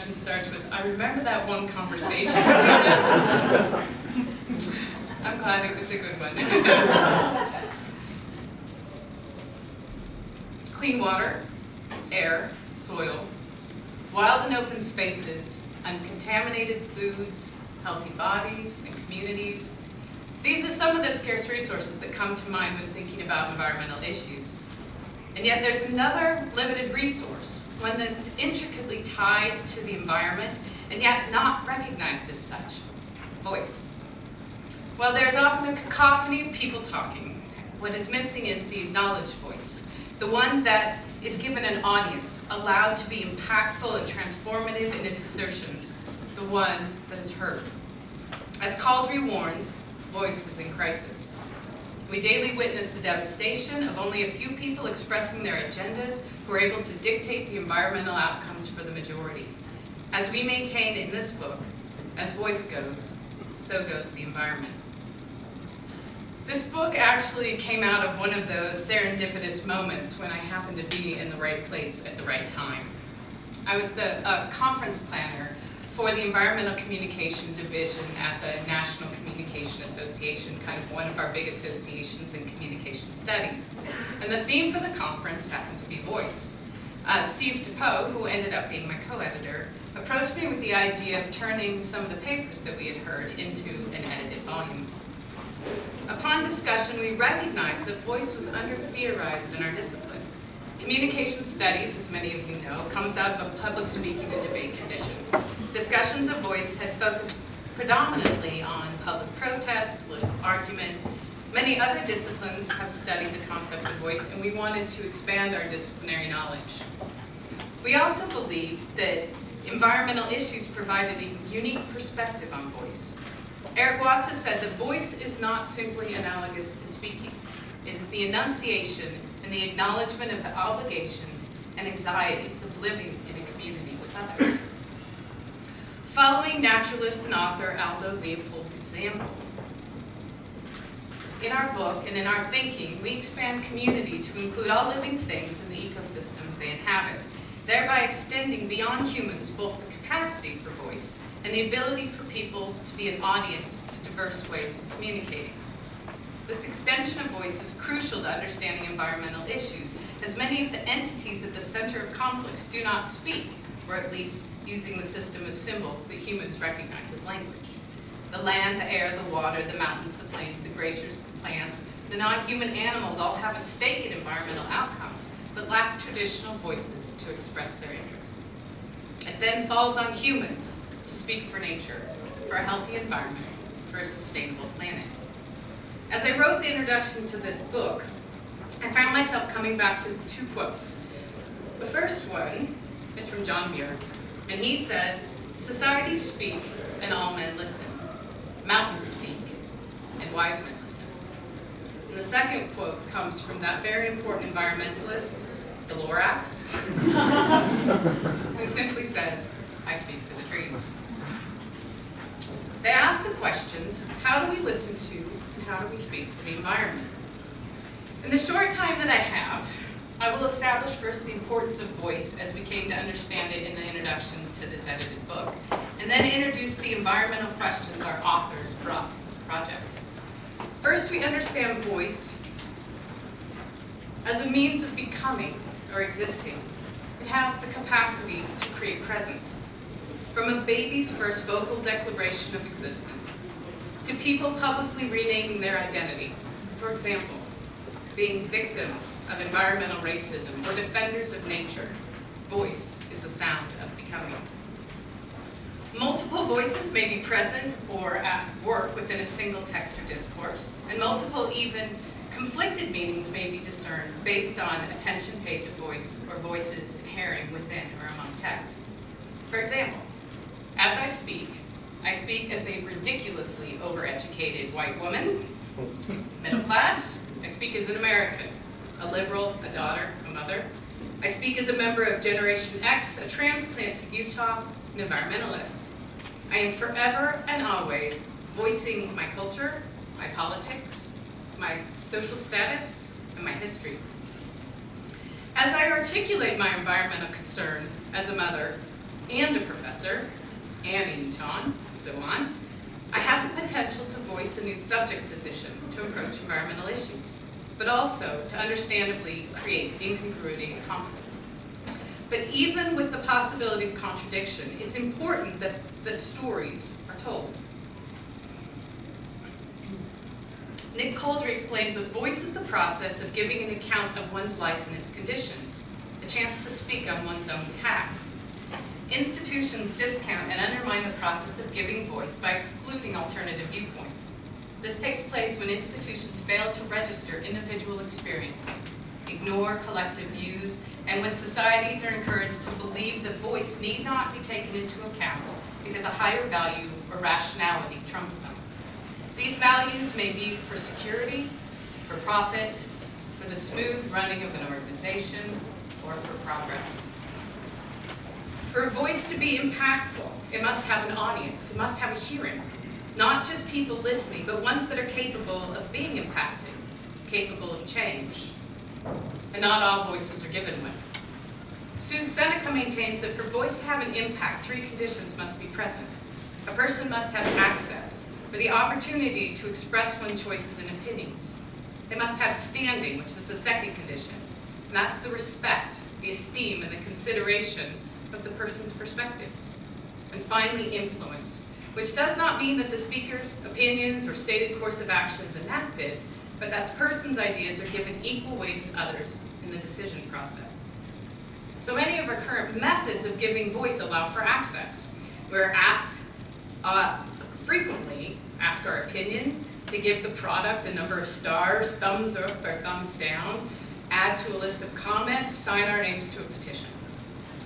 introduction starts with, I remember that one conversation. I'm glad it was a good one. Clean water, air, soil, wild and open spaces, uncontaminated foods, healthy bodies and communities. These are some of the scarce resources that come to mind when thinking about environmental issues. And yet there's another limited resource, one that's intricately tied to the environment and yet not recognized as such: voice. While there's often a cacophony of people talking, what is missing is the acknowledged voice, the one that is given an audience, allowed to be impactful and transformative in its assertions, the one that is heard. As Caldry warns, voice is in crisis. We daily witness the devastation of only a few people expressing their agendas who are able to dictate the environmental outcomes for the majority. As we maintain in this book, as voice goes, so goes the environment. This book actually came out of one of those serendipitous moments when I happened to be in the right place at the right time. I was the conference planner for the Environmental Communication Division at the National Communication Association, kind of one of our big associations in communication studies. And the theme for the conference happened to be voice. Steve DePoe, who ended up being my co-editor, approached me with the idea of turning some of the papers that we had heard into an edited volume. Upon discussion, we recognized that voice was under-theorized in our discipline. Communication studies, as many of you know, comes out of a public speaking and debate tradition. Discussions of voice had focused predominantly on public protest, political argument. Many other disciplines have studied the concept of voice, and we wanted to expand our disciplinary knowledge. We also believed that environmental issues provided a unique perspective on voice. Eric Watts has said that voice is not simply analogous to speaking. It is the enunciation and the acknowledgement of the obligations and anxieties of living in a community with others. Following naturalist and author Aldo Leopold's example, in our book and in our thinking, we expand community to include all living things in the ecosystems they inhabit, thereby extending beyond humans both the capacity for voice and the ability for people to be an audience to diverse ways of communicating. This extension of voice is crucial to understanding environmental issues, as many of the entities at the center of conflicts do not speak, or at least using the system of symbols that humans recognize as language. The land, the air, the water, the mountains, the plains, the glaciers, the plants, the non-human animals all have a stake in environmental outcomes, but lack traditional voices to express their interests. It then falls on humans to speak for nature, for a healthy environment, for a sustainable planet. As I wrote the introduction to this book, I found myself coming back to two quotes. The first one is from John Muir, and he says, "Societies speak and all men listen. Mountains speak and wise men listen." And the second quote comes from that very important environmentalist, Dolorax, who simply says, "I speak for the trees." They ask the questions, how do we listen to and how do we speak for the environment? In the short time that I have, I will establish first the importance of voice as we came to understand it in the introduction to this edited book, and then introduce the environmental questions our authors brought to this project. First, we understand voice as a means of becoming or existing. It has the capacity to create presence. From a baby's first vocal declaration of existence, to people publicly renaming their identity. For example, being victims of environmental racism or defenders of nature, voice is the sound of becoming. Multiple voices may be present or at work within a single text or discourse, and multiple, even conflicted meanings may be discerned based on attention paid to voice or voices inhering within or among texts. For example, as I speak as a ridiculously overeducated white woman, middle class. I speak as an American, a liberal, a daughter, a mother. I speak as a member of Generation X, a transplant to Utah, an environmentalist. I am forever and always voicing my culture, my politics, my social status, and my history. As I articulate my environmental concern as a mother, and a professor, and a Newton, and so on, I have the potential to voice a new subject position to approach environmental issues, but also to understandably create incongruity and conflict. But even with the possibility of contradiction, it's important that the stories are told. Nick Couldry explains that voice is the process of giving an account of one's life and its conditions, a chance to speak on one's own behalf. Institutions discount and undermine the process of giving voice by excluding alternative viewpoints. This takes place when institutions fail to register individual experience, ignore collective views, and when societies are encouraged to believe that voice need not be taken into account because a higher value or rationality trumps them. These values may be for security, for profit, for the smooth running of an organization, or for progress. For a voice to be impactful, it must have an audience, it must have a hearing. Not just people listening, but ones that are capable of being impacted, capable of change. And not all voices are given with. Sue Seneca maintains that for voice to have an impact, 3 conditions must be present. A person must have access, or the opportunity to express one's choices and opinions. They must have standing, which is the second condition. And that's the respect, the esteem, and the consideration of the person's perspectives. And finally, influence, which does not mean that the speaker's opinions or stated course of action is enacted, but that person's ideas are given equal weight as others in the decision process. So many of our current methods of giving voice allow for access. We're asked frequently, ask our opinion, to give the product a number of stars, thumbs up or thumbs down, add to a list of comments, sign our names to a petition.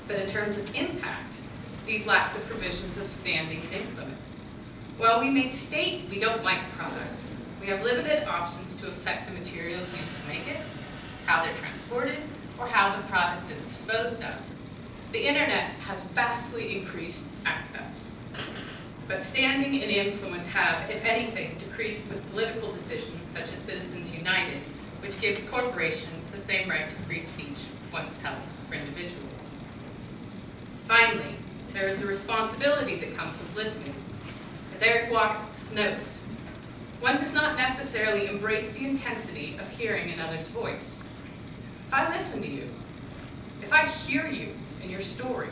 But in terms of impact, these lack the provisions of standing and influence. While we may state we don't like a product, we have limited options to affect the materials used to make it, how they're transported, or how the product is disposed of. The internet has vastly increased access. But standing and influence have, if anything, decreased with political decisions such as Citizens United, which give corporations the same right to free speech once held for individuals. Finally, there is a responsibility that comes with listening. As Eric Watts notes, one does not necessarily embrace the intensity of hearing another's voice. If I listen to you, if I hear you and your story,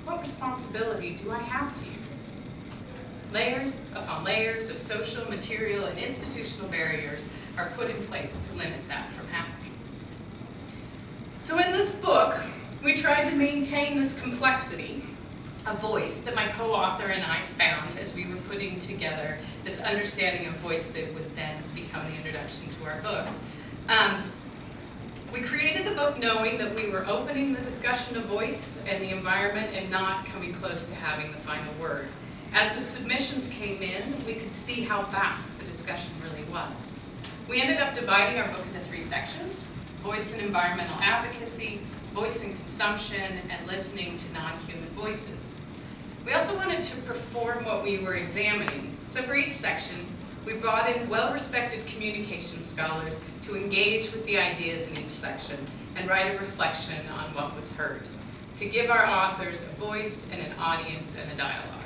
what responsibility do I have to you? Layers upon layers of social, material, and institutional barriers are put in place to limit that from happening. So in this book, we tried to maintain this complexity of voice that my co-author and I found as we were putting together this understanding of voice that would then become the introduction to our book. We created the book knowing that we were opening the discussion of voice and the environment and not coming close to having the final word. As the submissions came in, we could see how vast the discussion really was. We ended up dividing our book into 3 sections: voice and environmental advocacy, voice and consumption, and listening to non-human voices. We also wanted to perform what we were examining. So for each section, we brought in well-respected communication scholars to engage with the ideas in each section and write a reflection on what was heard, to give our authors a voice and an audience and a dialogue.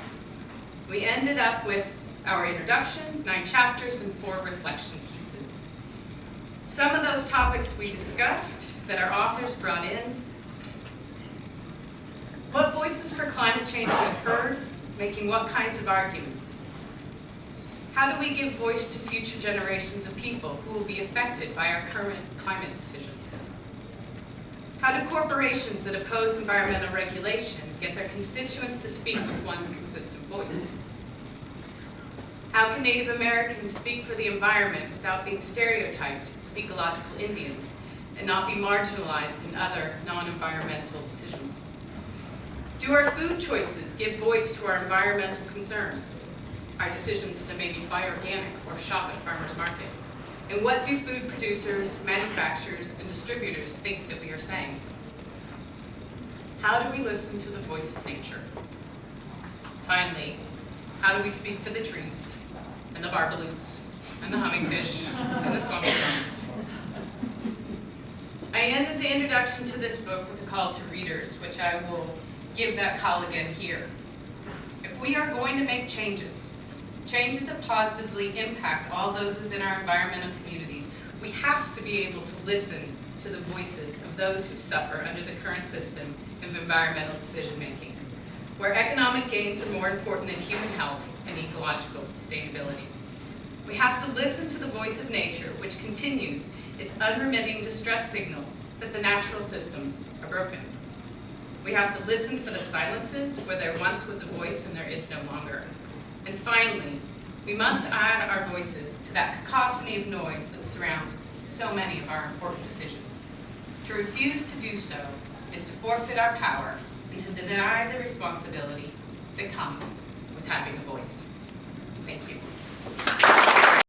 We ended up with our introduction, 9 chapters, and 4 reflection pieces. Some of those topics we discussed that our authors brought in: what voices for climate change have heard, making what kinds of arguments? How do we give voice to future generations of people who will be affected by our current climate decisions? How do corporations that oppose environmental regulation get their constituents to speak with one consistent voice? How can Native Americans speak for the environment without being stereotyped as ecological Indians and not be marginalized in other non-environmental decisions? Do our food choices give voice to our environmental concerns, our decisions to maybe buy organic or shop at farmers market? And what do food producers, manufacturers, and distributors think that we are saying? How do we listen to the voice of nature? Finally, how do we speak for the trees, and the barbaloots, and the hummingfish, and the swamp stones? I ended the introduction to this book with a call to readers, which I will give that call again here. If we are going to make changes that positively impact all those within our environmental communities, we have to be able to listen to the voices of those who suffer under the current system of environmental decision-making, where economic gains are more important than human health and ecological sustainability. We have to listen to the voice of nature, which continues its unremitting distress signal that the natural systems are broken. We have to listen for the silences where there once was a voice and there is no longer. And finally, we must add our voices to that cacophony of noise that surrounds so many of our important decisions. To refuse to do so is to forfeit our power and to deny the responsibility that comes with having a voice. Thank you.